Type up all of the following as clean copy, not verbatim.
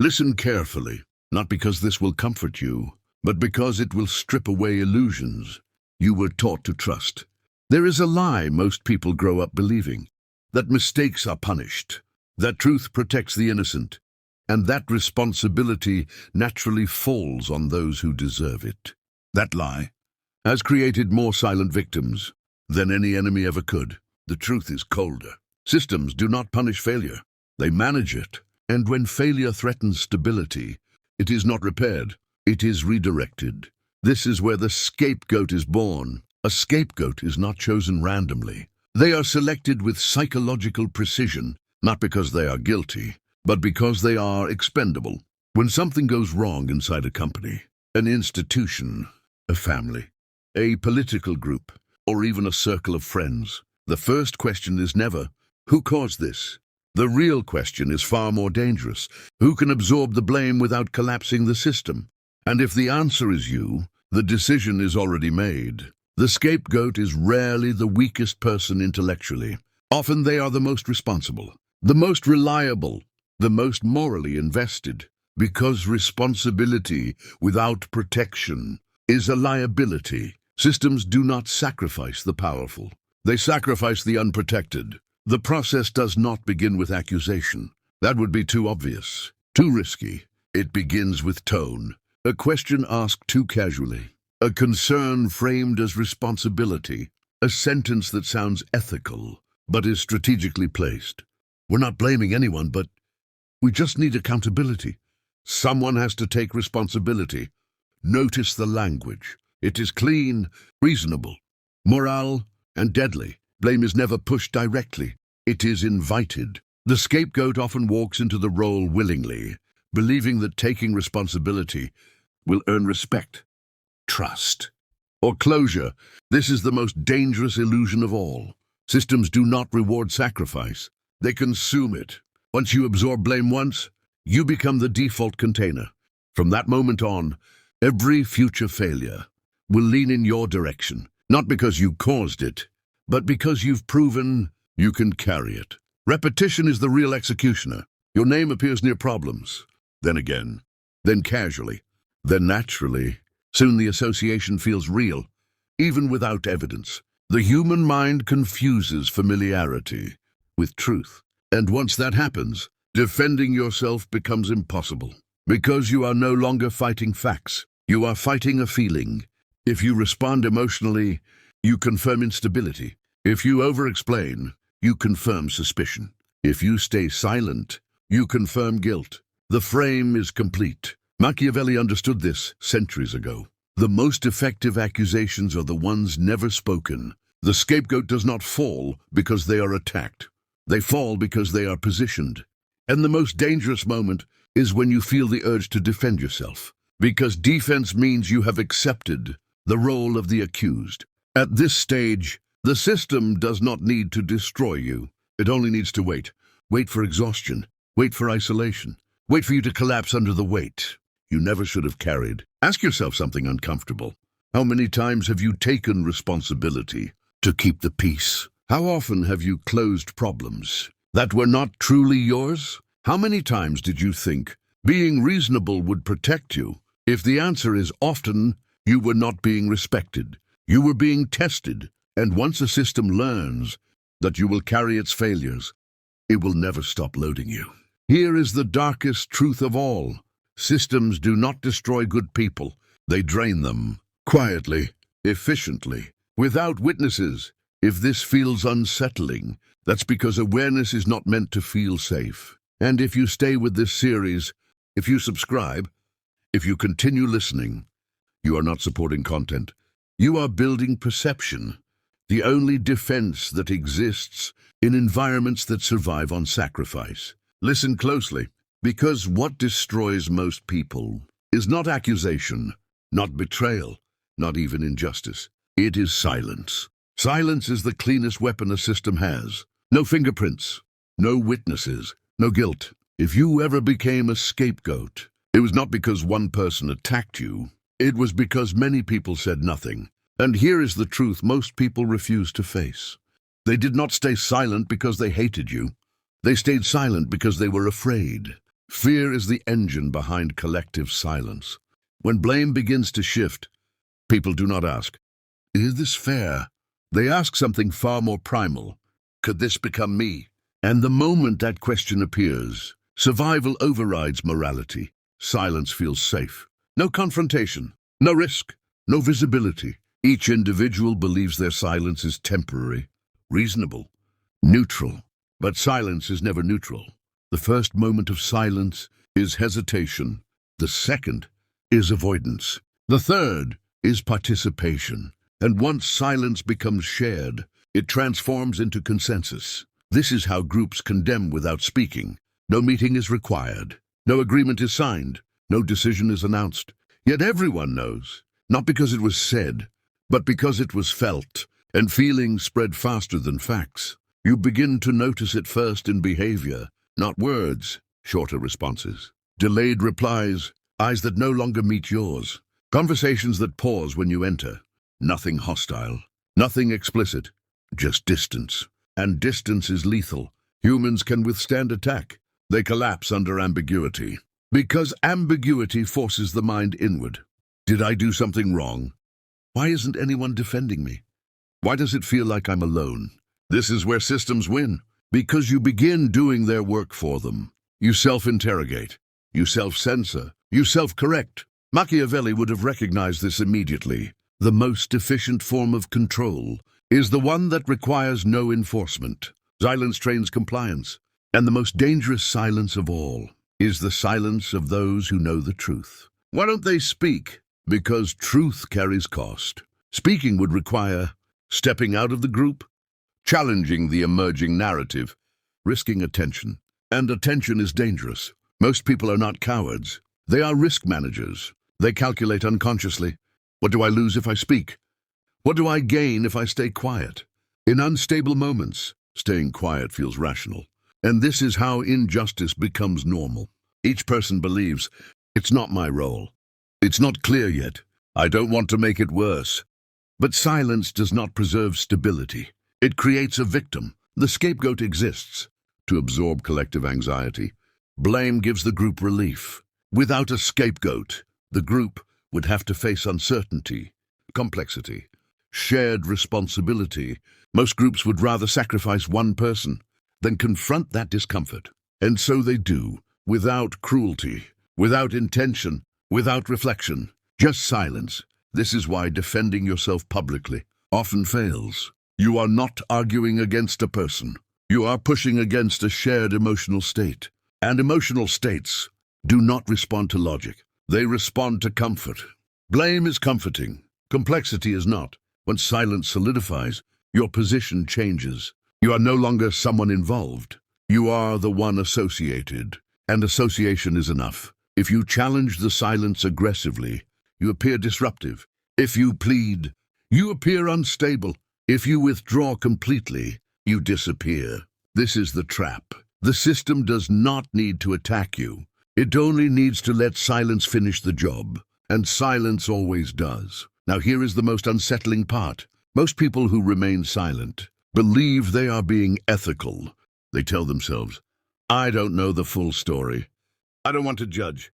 Listen carefully, not because this will comfort you, but because it will strip away illusions you were taught to trust. There is a lie most people grow up believing, that mistakes are punished, that truth protects the innocent, and that responsibility naturally falls on those who deserve it. That lie has created more silent victims than any enemy ever could. The truth is colder. Systems do not punish failure. They manage it. And when failure threatens stability, it is not repaired. It is redirected. This is where the scapegoat is born. A scapegoat is not chosen randomly. They are selected with psychological precision, not because they are guilty, but because they are expendable. When something goes wrong inside a company, an institution, a family, a political group, or even a circle of friends, the first question is never, who caused this? The real question is far more dangerous. Who can absorb the blame without collapsing the system? And if the answer is you, the decision is already made. The scapegoat is rarely the weakest person intellectually. Often they are the most responsible, the most reliable, the most morally invested, because responsibility without protection is a liability. Systems do not sacrifice the powerful. They sacrifice the unprotected. The process does not begin with accusation. That would be too obvious, too risky. It begins with tone. A question asked too casually. A concern framed as responsibility. A sentence that sounds ethical, but is strategically placed. We're not blaming anyone, but we just need accountability. Someone has to take responsibility. Notice the language. It is clean, reasonable, moral, and deadly. Blame is never pushed directly. It is invited. The scapegoat often walks into the role willingly, believing that taking responsibility will earn respect, trust, or closure. This is the most dangerous illusion of all. Systems do not reward sacrifice. They consume it. Once you absorb blame once, you become the default container. From that moment on, every future failure will lean in your direction, not because you caused it, but because you've proven you can carry it. Repetition is the real executioner. Your name appears near problems, then again, then casually, then naturally. Soon the association feels real, even without evidence. The human mind confuses familiarity with truth. And once that happens, defending yourself becomes impossible. Because you are no longer fighting facts, you are fighting a feeling. If you respond emotionally, you confirm instability. If you over-explain, you confirm suspicion. If you stay silent, you confirm guilt. The frame is complete. Machiavelli understood this centuries ago. The most effective accusations are the ones never spoken. The scapegoat does not fall because they are attacked. They fall because they are positioned. And the most dangerous moment is when you feel the urge to defend yourself, because defense means you have accepted the role of the accused. At this stage, the system does not need to destroy you. It only needs to wait. Wait for exhaustion. Wait for isolation. Wait for you to collapse under the weight you never should have carried. Ask yourself something uncomfortable. How many times have you taken responsibility to keep the peace? How often have you closed problems that were not truly yours? How many times did you think being reasonable would protect you? If the answer is often, you were not being respected. You were being tested. And once a system learns that you will carry its failures, it will never stop loading you. Here is the darkest truth of all. Systems do not destroy good people. They drain them quietly, efficiently, without witnesses. If this feels unsettling, that's because awareness is not meant to feel safe. And if you stay with this series, if you subscribe, if you continue listening, you are not supporting content. You are building perception, the only defense that exists in environments that survive on sacrifice. Listen closely, because what destroys most people is not accusation, not betrayal, not even injustice. It is silence. Silence is the cleanest weapon a system has. No fingerprints, no witnesses, no guilt. If you ever became a scapegoat, it was not because one person attacked you. It was because many people said nothing. And here is the truth most people refuse to face. They did not stay silent because they hated you. They stayed silent because they were afraid. Fear is the engine behind collective silence. When blame begins to shift, people do not ask, "Is this fair?" They ask something far more primal. Could this become me? And the moment that question appears, survival overrides morality. Silence feels safe. No confrontation, no risk, no visibility. Each individual believes their silence is temporary, reasonable, neutral. But silence is never neutral. The first moment of silence is hesitation. The second is avoidance. The third is participation. And once silence becomes shared, it transforms into consensus. This is how groups condemn without speaking. No meeting is required. No agreement is signed. No decision is announced. Yet everyone knows, not because it was said, but because it was felt, and feelings spread faster than facts. You begin to notice it first in behavior, not words, shorter responses, delayed replies, eyes that no longer meet yours, conversations that pause when you enter. Nothing hostile, nothing explicit, just distance. And distance is lethal. Humans can withstand attack. They collapse under ambiguity. Because ambiguity forces the mind inward. Did I do something wrong? Why isn't anyone defending me? Why does it feel like I'm alone? This is where systems win. Because you begin doing their work for them. You self-interrogate. You self-censor. You self-correct. Machiavelli would have recognized this immediately. The most efficient form of control is the one that requires no enforcement. Silence trains compliance. And the most dangerous silence of all is the silence of those who know the truth. Why don't they speak? Because truth carries cost. Speaking would require stepping out of the group, challenging the emerging narrative, risking attention. And attention is dangerous. Most people are not cowards. They are risk managers. They calculate unconsciously. What do I lose if I speak? What do I gain if I stay quiet? In unstable moments, staying quiet feels rational. And this is how injustice becomes normal. Each person believes, it's not my role. It's not clear yet. I don't want to make it worse. But silence does not preserve stability. It creates a victim. The scapegoat exists to absorb collective anxiety. Blame gives the group relief. Without a scapegoat, the group would have to face uncertainty, complexity, shared responsibility. Most groups would rather sacrifice one person than confront that discomfort. And so they do, without cruelty, without intention, without reflection, just silence. This is why defending yourself publicly often fails. You are not arguing against a person. You are pushing against a shared emotional state. And emotional states do not respond to logic. They respond to comfort. Blame is comforting. Complexity is not. When silence solidifies, your position changes. You are no longer someone involved. You are the one associated. And association is enough. If you challenge the silence aggressively, you appear disruptive. If you plead, you appear unstable. If you withdraw completely, you disappear. This is the trap. The system does not need to attack you. It only needs to let silence finish the job. And silence always does. Now here is the most unsettling part. Most people who remain silent believe they are being ethical. They tell themselves, I don't know the full story. I don't want to judge.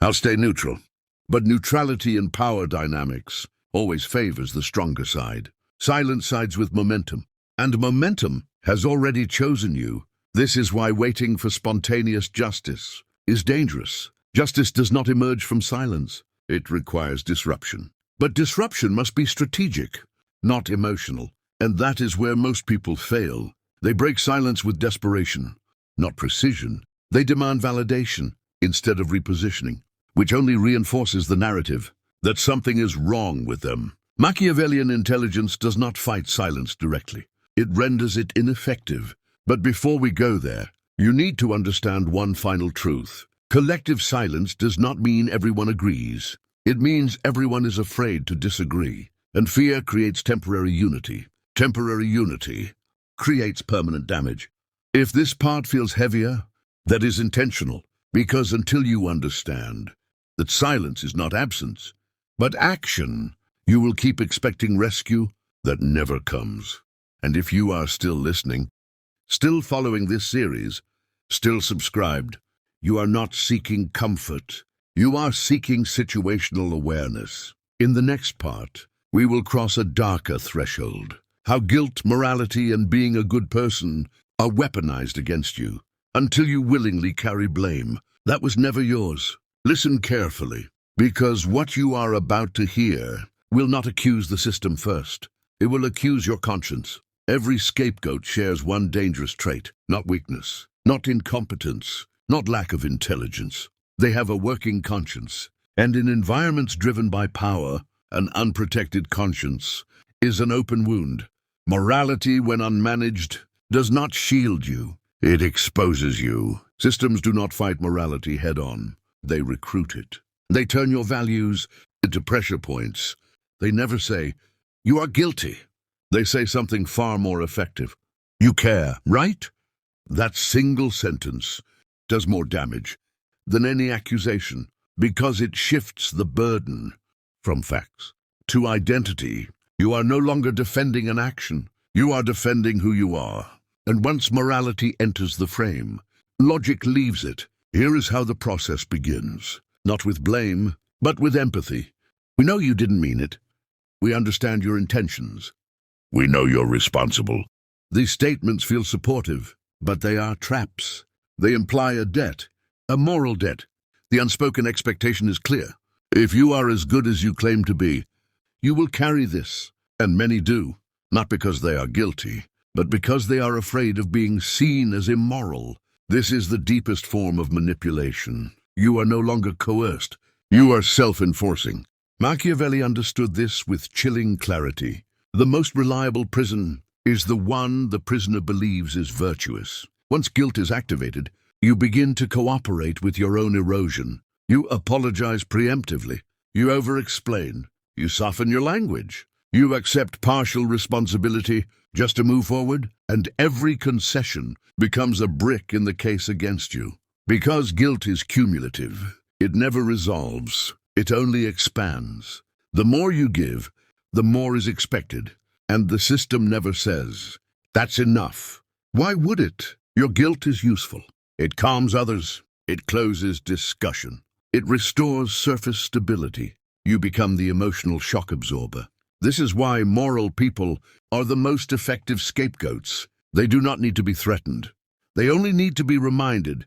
I'll stay neutral. But neutrality in power dynamics always favors the stronger side. Silence sides with momentum. And momentum has already chosen you. This is why waiting for spontaneous justice is dangerous. Justice does not emerge from silence. It requires disruption. But disruption must be strategic, not emotional. And that is where most people fail. They break silence with desperation, not precision. They demand validation instead of repositioning, which only reinforces the narrative that something is wrong with them. Machiavellian intelligence does not fight silence directly. It renders it ineffective. But before we go there, you need to understand one final truth. Collective silence does not mean everyone agrees. It means everyone is afraid to disagree. And fear creates temporary unity. Temporary unity creates permanent damage. If this part feels heavier, that is intentional. Because until you understand that silence is not absence, but action, you will keep expecting rescue that never comes. And if you are still listening, still following this series, still subscribed, You are not seeking comfort. You are seeking situational awareness. In the next part, we will cross a darker threshold. How guilt, morality, and being a good person are weaponized against you until you willingly carry blame. That was never yours. Listen carefully, because what you are about to hear will not accuse the system first. It will accuse your conscience. Every scapegoat shares one dangerous trait, not weakness, not incompetence, not lack of intelligence. They have a working conscience, and in environments driven by power, an unprotected conscience is an open wound. Morality, when unmanaged, does not shield you. It exposes you. Systems do not fight morality head-on. They recruit it. They turn your values into pressure points. They never say, "You are guilty." They say something far more effective. "You care, right?" That single sentence does more damage than any accusation, because it shifts the burden from facts to identity. You are no longer defending an action. You are defending who you are. And once morality enters the frame, logic leaves it. Here is how the process begins. Not with blame, but with empathy. We know you didn't mean it. We understand your intentions. We know you're responsible. These statements feel supportive, but they are traps. They imply a debt, a moral debt. The unspoken expectation is clear. If you are as good as you claim to be, you will carry this, and many do, not because they are guilty, but because they are afraid of being seen as immoral. This is the deepest form of manipulation. You are no longer coerced. You are self-enforcing. Machiavelli understood this with chilling clarity. The most reliable prison is the one the prisoner believes is virtuous. Once guilt is activated, you begin to cooperate with your own erosion. You apologize preemptively. You over-explain. You soften your language. You accept partial responsibility just to move forward, and every concession becomes a brick in the case against you. Because guilt is cumulative, it never resolves. It only expands. The more you give, the more is expected, and the system never says, "That's enough." Why would it? Your guilt is useful. It calms others. It closes discussion. It restores surface stability. You become the emotional shock absorber. This is why moral people are the most effective scapegoats. They do not need to be threatened. They only need to be reminded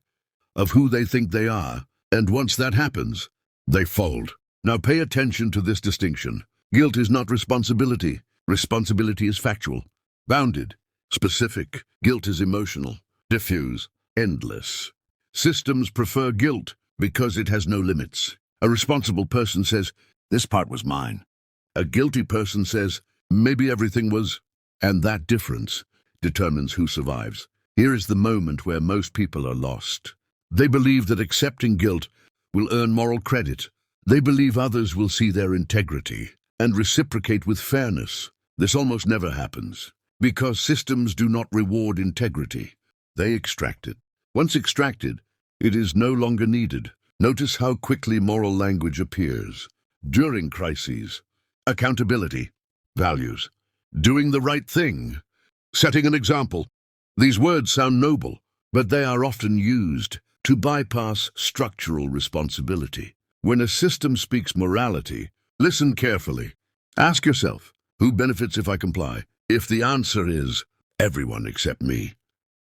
of who they think they are, and once that happens, they fold. Now pay attention to this distinction. Guilt is not responsibility. Responsibility is factual, bounded, specific. Guilt is emotional, diffuse, endless. Systems prefer guilt because it has no limits. A responsible person says, "This part was mine." A guilty person says, "Maybe everything was," and that difference determines who survives. Here is the moment where most people are lost. They believe that accepting guilt will earn moral credit. They believe others will see their integrity and reciprocate with fairness. This almost never happens, because systems do not reward integrity. They extract it. Once extracted, it is no longer needed. Notice how quickly moral language appears. During crises, accountability, values, doing the right thing, setting an example. These words sound noble, but they are often used to bypass structural responsibility. When a system speaks morality, listen carefully. Ask yourself, who benefits if I comply? If the answer is, everyone except me,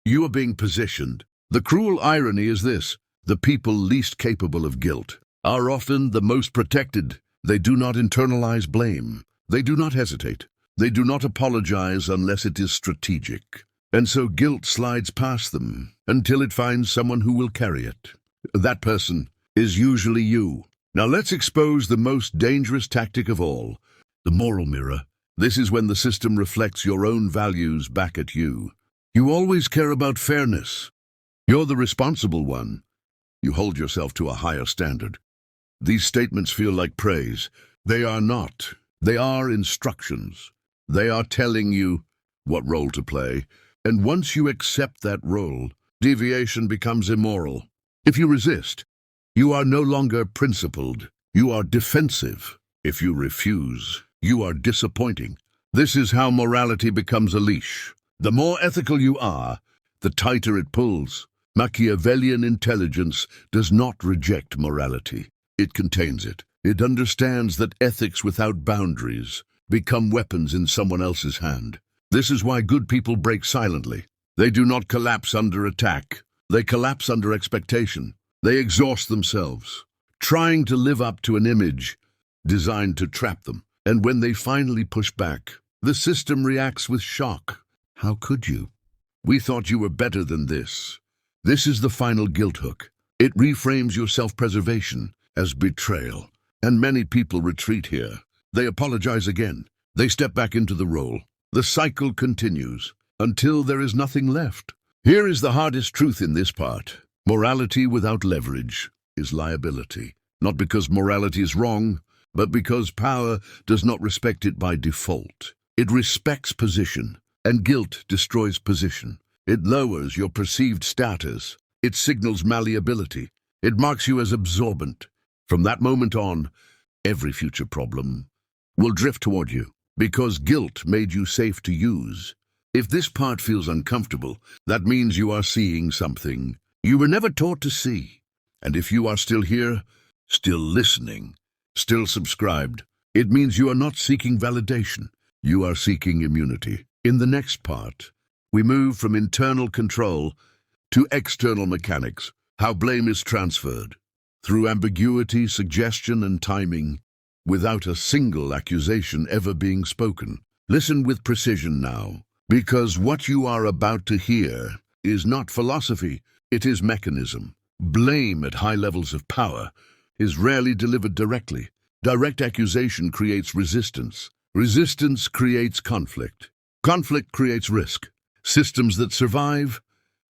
you are being positioned. The cruel irony is this: the people least capable of guilt are often the most protected. They do not internalize blame. They do not hesitate. They do not apologize unless it is strategic. And so guilt slides past them until it finds someone who will carry it. That person is usually you. Now let's expose the most dangerous tactic of all, the moral mirror. This is when the system reflects your own values back at you. You always care about fairness. You're the responsible one. You hold yourself to a higher standard. These statements feel like praise. They are not. They are instructions. They are telling you what role to play. And once you accept that role, deviation becomes immoral. If you resist, you are no longer principled. You are defensive. If you refuse, you are disappointing. This is how morality becomes a leash. The more ethical you are, the tighter it pulls. Machiavellian intelligence does not reject morality. It contains it. It understands that ethics without boundaries become weapons in someone else's hand. This is why good people break silently. They do not collapse under attack. They collapse under expectation. They exhaust themselves, trying to live up to an image designed to trap them. And when they finally push back, the system reacts with shock. How could you? We thought you were better than this. This is the final guilt hook. It reframes your self-preservation as betrayal. And many people retreat here. They apologize again. They step back into the role. The cycle continues until there is nothing left. Here is the hardest truth in this part. Morality without leverage is liability. Not because morality is wrong, but because power does not respect it by default. It respects position, and guilt destroys position. It lowers your perceived status. It signals malleability. It marks you as absorbent. From that moment on, every future problem will drift toward you, because guilt made you safe to use. If this part feels uncomfortable, that means you are seeing something you were never taught to see. And if you are still here, still listening, still subscribed, it means you are not seeking validation. You are seeking immunity. In the next part, we move from internal control to external mechanics, how blame is transferred through ambiguity, suggestion, and timing, without a single accusation ever being spoken. Listen with precision now, because what you are about to hear is not philosophy, it is mechanism. Blame at high levels of power is rarely delivered directly. Direct accusation creates resistance. Resistance creates conflict. Conflict creates risk. Systems that survive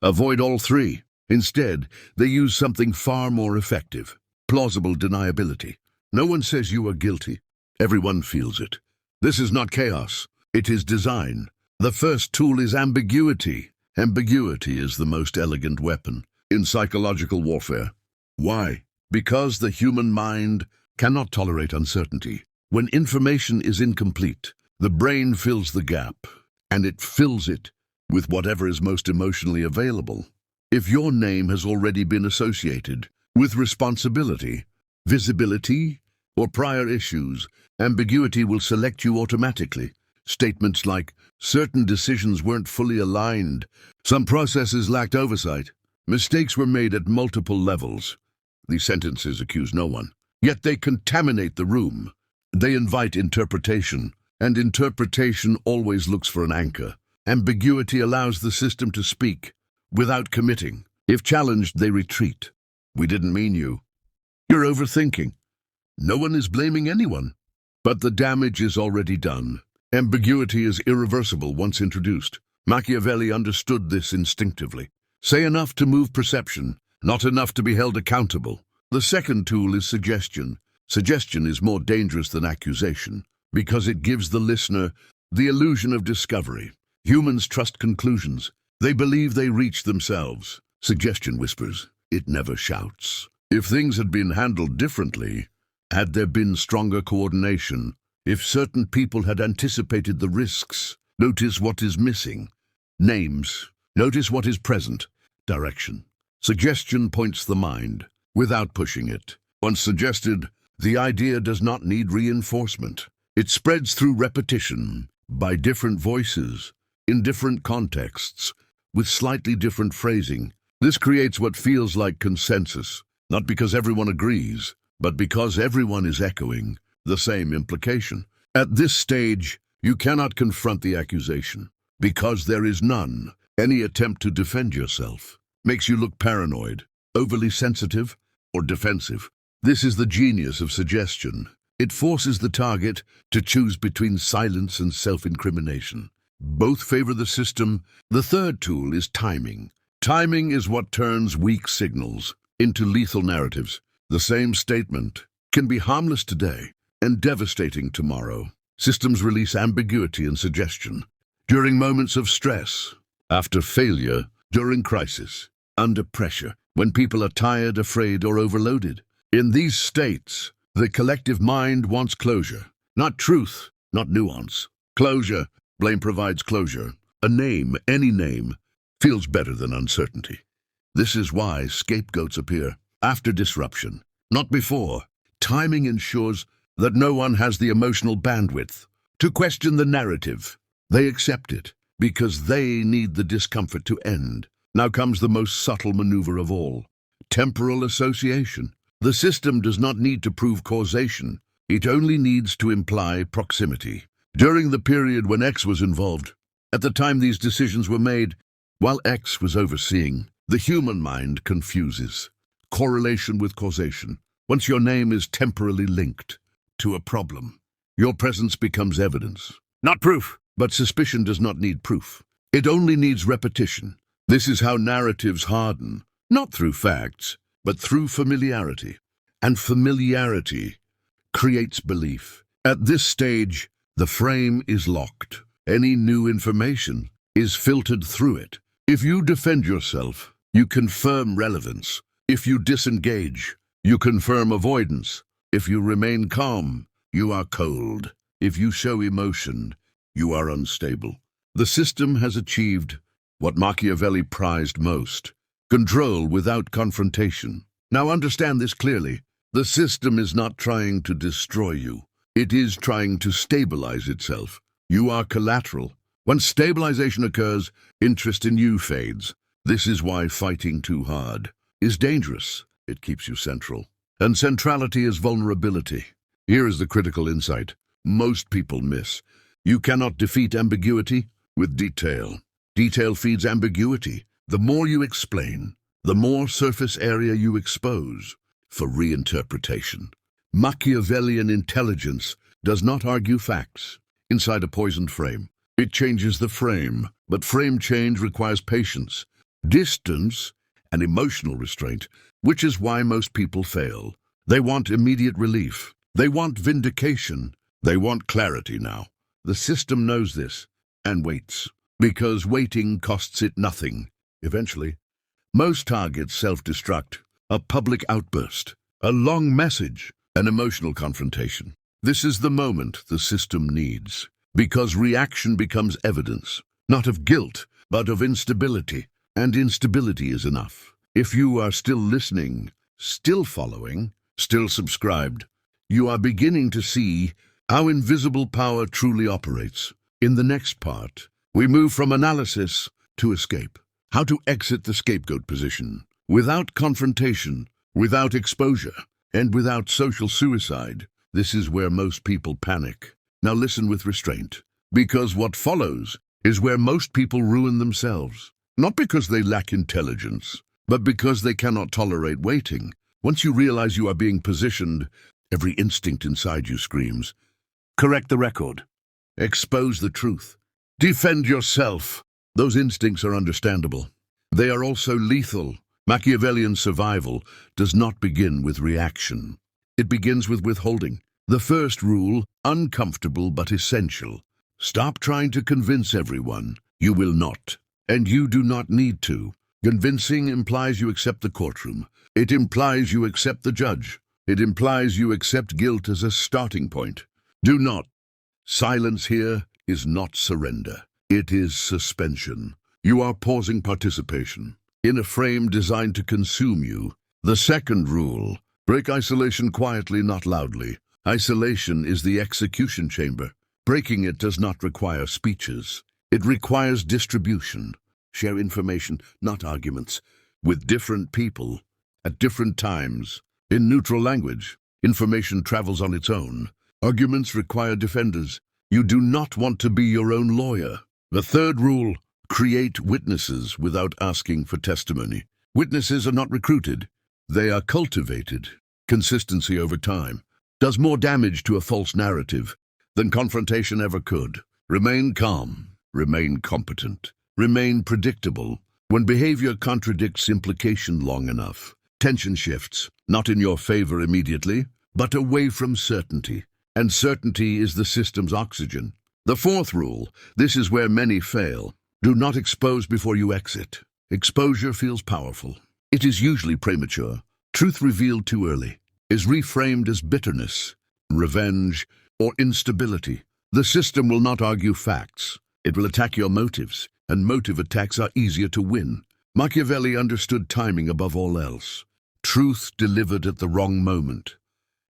avoid all three. Instead, they use something far more effective: plausible deniability. No one says you are guilty. Everyone feels it. This is not chaos. It is design. The first tool is ambiguity. Ambiguity is the most elegant weapon in psychological warfare. Why? Because the human mind cannot tolerate uncertainty. When information is incomplete, the brain fills the gap, and it fills it with whatever is most emotionally available. If your name has already been associated with responsibility, visibility, or prior issues, ambiguity will select you automatically. Statements like, certain decisions weren't fully aligned, some processes lacked oversight, mistakes were made at multiple levels. These sentences accuse no one, yet they contaminate the room. They invite interpretation, and interpretation always looks for an anchor. Ambiguity allows the system to speak without committing. If challenged, they retreat. We didn't mean you. You're overthinking. No one is blaming anyone. But the damage is already done. Ambiguity is irreversible once introduced. Machiavelli understood this instinctively. Say enough to move perception, not enough to be held accountable. The second tool is suggestion. Suggestion is more dangerous than accusation because it gives the listener the illusion of discovery. Humans trust conclusions. They believe they reach themselves. Suggestion whispers. It never shouts. If things had been handled differently, had there been stronger coordination, if certain people had anticipated the risks, notice what is missing. Names. Notice what is present. Direction. Suggestion points the mind without pushing it. Once suggested, the idea does not need reinforcement. It spreads through repetition by different voices, in different contexts, with slightly different phrasing. This creates what feels like consensus, not because everyone agrees, but because everyone is echoing the same implication. At this stage, you cannot confront the accusation, because there is none. Any attempt to defend yourself makes you look paranoid, overly sensitive, or defensive. This is the genius of suggestion. It forces the target to choose between silence and self-incrimination. Both favor the system. The third tool is timing. Timing is what turns weak signals into lethal narratives. The same statement can be harmless today and devastating tomorrow. Systems release ambiguity and suggestion during moments of stress, after failure, during crisis, under pressure, when people are tired, afraid, or overloaded. In these states, the collective mind wants closure, not truth, not nuance. Closure. Blame provides closure. A name, any name, feels better than uncertainty. This is why scapegoats appear after disruption, not before. Timing ensures that no one has the emotional bandwidth to question the narrative. They accept it because they need the discomfort to end. Now comes the most subtle maneuver of all: temporal association. The system does not need to prove causation. It only needs to imply proximity. During the period when X was involved, at the time these decisions were made, while X was overseeing, the human mind confuses correlation with causation. Once your name is temporally linked to a problem, your presence becomes evidence, not proof. But suspicion does not need proof. It only needs repetition. This is how narratives harden, not through facts, but through familiarity. And familiarity creates belief. At this stage, the frame is locked. Any new information is filtered through it. If you defend yourself, you confirm relevance. If you disengage, you confirm avoidance. If you remain calm, you are cold. If you show emotion, you are unstable. The system has achieved what Machiavelli prized most: control without confrontation. Now understand this clearly. The system is not trying to destroy you. It is trying to stabilize itself. You are collateral. When stabilization occurs, interest in you fades. This is why fighting too hard is dangerous. It keeps you central. And centrality is vulnerability. Here is the critical insight most people miss. You cannot defeat ambiguity with detail. Detail feeds ambiguity. The more you explain, the more surface area you expose for reinterpretation. Machiavellian intelligence does not argue facts inside a poisoned frame. It changes the frame, but frame change requires patience, distance, and emotional restraint, which is why most people fail. They want immediate relief. They want vindication. They want clarity now. The system knows this and waits, because waiting costs it nothing. Eventually, most targets self-destruct: a public outburst, a long message, an emotional confrontation. This is the moment the system needs, because reaction becomes evidence, not of guilt, but of instability. And instability is enough. If you are still listening, still following, still subscribed, you are beginning to see how invisible power truly operates. In the next part, we move from analysis to escape. How to exit the scapegoat position without confrontation, without exposure, and without social suicide. This is where most people panic. Now listen with restraint, because what follows is where most people ruin themselves. Not because they lack intelligence, but because they cannot tolerate waiting. Once you realize you are being positioned, every instinct inside you screams, correct the record, expose the truth, defend yourself. Those instincts are understandable. They are also lethal. Machiavellian survival does not begin with reaction. It begins with withholding. The first rule, uncomfortable but essential: stop trying to convince everyone. You will not, and you do not need to. Convincing implies you accept the courtroom. It implies you accept the judge. It implies you accept guilt as a starting point. Do not. Silence here is not surrender. It is suspension. You are pausing participation in a frame designed to consume you. The second rule, break isolation quietly, not loudly. Isolation is the execution chamber. Breaking it does not require speeches. It requires distribution. Share information, not arguments, with different people, at different times, in neutral language. Information travels on its own. Arguments require defenders. You do not want to be your own lawyer. The third rule, create witnesses without asking for testimony. Witnesses are not recruited. They are cultivated. Consistency over time does more damage to a false narrative than confrontation ever could. Remain calm. Remain competent. Remain predictable. When behavior contradicts implication long enough, tension shifts, not in your favor immediately, but away from certainty. And certainty is the system's oxygen. The fourth rule, this is where many fail: do not expose before you exit. Exposure feels powerful. It is usually premature. Truth revealed too early is reframed as bitterness, revenge, or instability. The system will not argue facts. It will attack your motives, and motive attacks are easier to win. Machiavelli understood timing above all else. Truth delivered at the wrong moment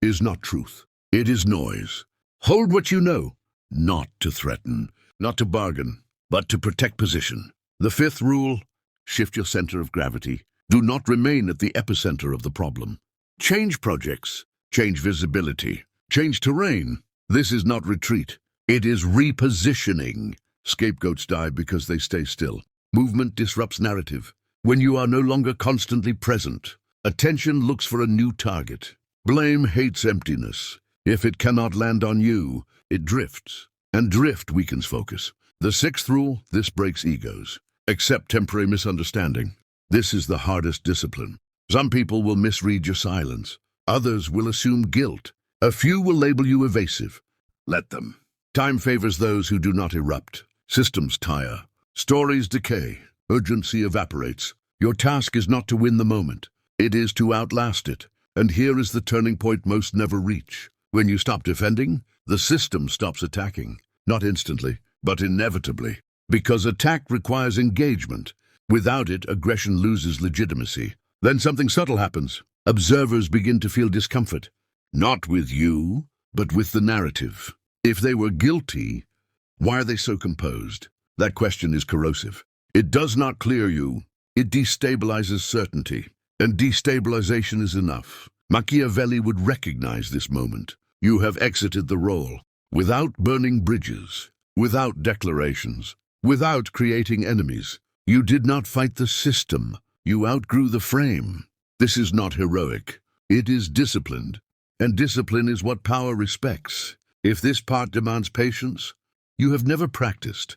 is not truth. It is noise. Hold what you know, not to threaten, not to bargain, but to protect position. The fifth rule, shift your center of gravity. Do not remain at the epicenter of the problem. Change projects, change visibility, change terrain. This is not retreat. It is repositioning. Scapegoats die because they stay still. Movement disrupts narrative. When you are no longer constantly present, attention looks for a new target. Blame hates emptiness. If it cannot land on you, it drifts. And drift weakens focus. The sixth rule, this breaks egos. Accept temporary misunderstanding. This is the hardest discipline. Some people will misread your silence. Others will assume guilt. A few will label you evasive. Let them. Time favors those who do not erupt. Systems tire. Stories decay. Urgency evaporates. Your task is not to win the moment. It is to outlast it. And here is the turning point most never reach. When you stop defending, the system stops attacking. Not instantly, but inevitably. Because attack requires engagement. Without it, aggression loses legitimacy. Then something subtle happens. Observers begin to feel discomfort. Not with you, but with the narrative. If they were guilty, why are they so composed? That question is corrosive. It does not clear you. It destabilizes certainty. And destabilization is enough. Machiavelli would recognize this moment. You have exited the role. Without burning bridges. Without declarations. Without creating enemies. You did not fight the system. You outgrew the frame. This is not heroic. It is disciplined. And discipline is what power respects. If this part demands patience, you have never practiced.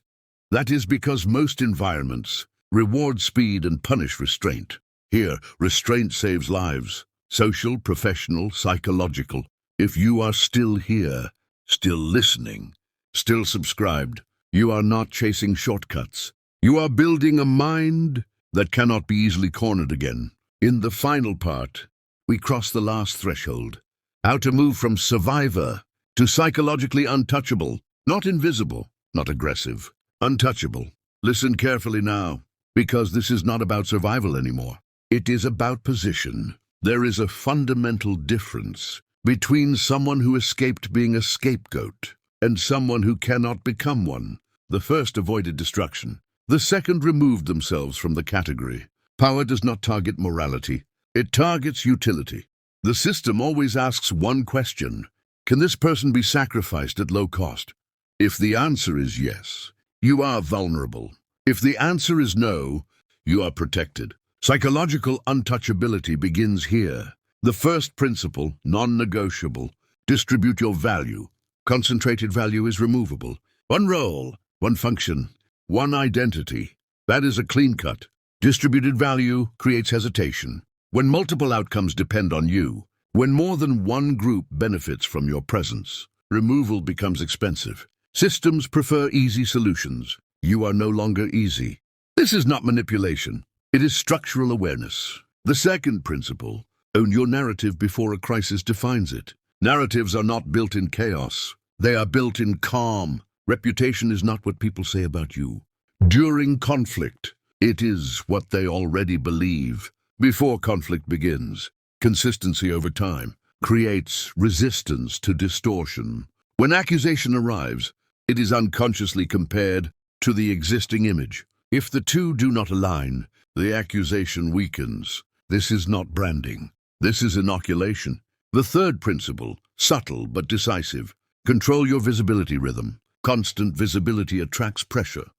That is because most environments reward speed and punish restraint. Here, restraint saves lives. Social, professional, psychological. If you are still here, still listening, still subscribed, you are not chasing shortcuts. You are building a mind that cannot be easily cornered again. In the final part, we cross the last threshold. How to move from survivor to psychologically untouchable, not invisible, not aggressive, untouchable. Listen carefully now, because this is not about survival anymore. It is about position. There is a fundamental difference between someone who escaped being a scapegoat and someone who cannot become one. The first avoided destruction. The second removed themselves from the category. Power does not target morality. It targets utility. The system always asks one question. Can this person be sacrificed at low cost? If the answer is yes, you are vulnerable. If the answer is no, you are protected. Psychological untouchability begins here. The first principle, non-negotiable, distribute your value. Concentrated value is removable. One role, one function, one identity. That is a clean cut. Distributed value creates hesitation. When multiple outcomes depend on you, when more than one group benefits from your presence, removal becomes expensive. Systems prefer easy solutions. You are no longer easy. This is not manipulation. It is structural awareness. The second principle, own your narrative before a crisis defines it. Narratives are not built in chaos. They are built in calm. Reputation is not what people say about you. During conflict, it is what they already believe. Before conflict begins, consistency over time creates resistance to distortion. When accusation arrives, it is unconsciously compared to the existing image. If the two do not align, the accusation weakens. This is not branding. This is inoculation. The third principle, subtle but decisive. Control your visibility rhythm. Constant visibility attracts pressure.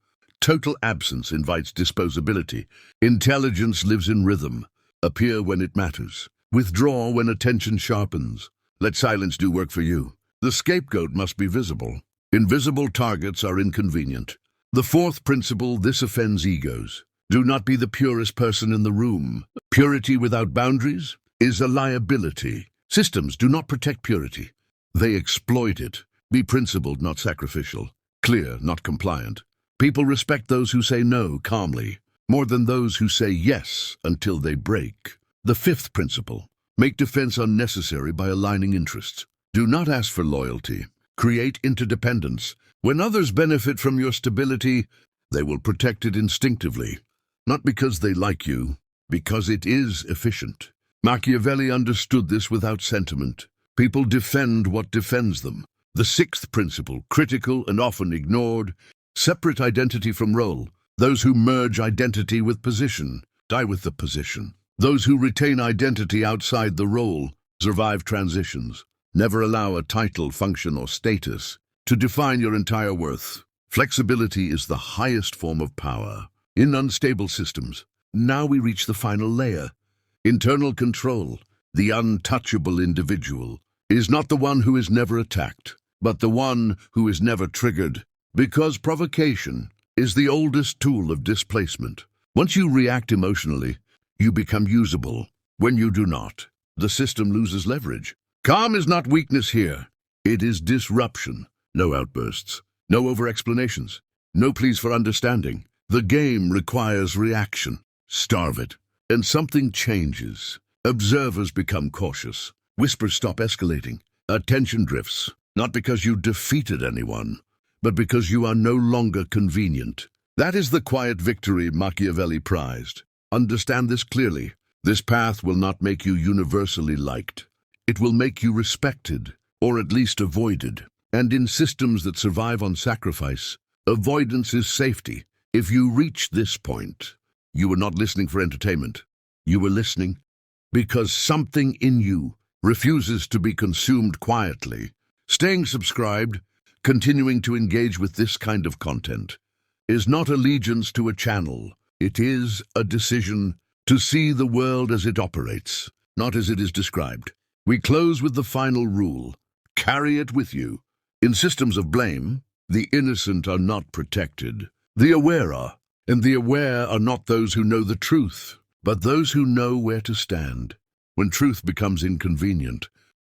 Total absence invites disposability. Intelligence lives in rhythm. Appear when it matters. Withdraw when attention sharpens. Let silence do work for you. The scapegoat must be visible. Invisible targets are inconvenient. The fourth principle, this offends egos. Do not be the purest person in the room. Purity without boundaries is a liability. Systems do not protect purity. They exploit it. Be principled, not sacrificial. Clear, not compliant. People respect those who say no calmly, more than those who say yes until they break. The fifth principle, make defense unnecessary by aligning interests. Do not ask for loyalty. Create interdependence. When others benefit from your stability, they will protect it instinctively. not because they like you, because it is efficient. Machiavelli understood this without sentiment. People defend what defends them. The sixth principle, critical and often ignored, separate identity from role. Those who merge identity with position die with the position. Those who retain identity outside the role survive transitions. Never allow a title, function, or status to define your entire worth. Flexibility is the highest form of power in unstable systems. Now we reach the final layer. Internal control. The untouchable individual is not the one who is never attacked, but the one who is never triggered, because provocation is the oldest tool of displacement. Once you react emotionally, you become usable. When you do not, the system loses leverage. Calm is not weakness here. It is disruption. No outbursts, no over-explanations, no pleas for understanding. The game requires reaction. Starve it, and something changes. Observers become cautious. Whispers stop escalating. Attention drifts, not because you defeated anyone, but because you are no longer convenient. That is the quiet victory Machiavelli prized. Understand this clearly. This path will not make you universally liked. It will make you respected, or at least avoided. And in systems that survive on sacrifice, avoidance is safety. If you reach this point, you were not listening for entertainment. You were listening because something in you refuses to be consumed quietly. Staying subscribed, continuing to engage with this kind of content, is not allegiance to a channel. It is a decision to see the world as it operates, not as it is described. We close with the final rule. Carry it with you. In systems of blame, the innocent are not protected. The aware are, and the aware are not those who know the truth, but those who know where to stand. When truth becomes inconvenient,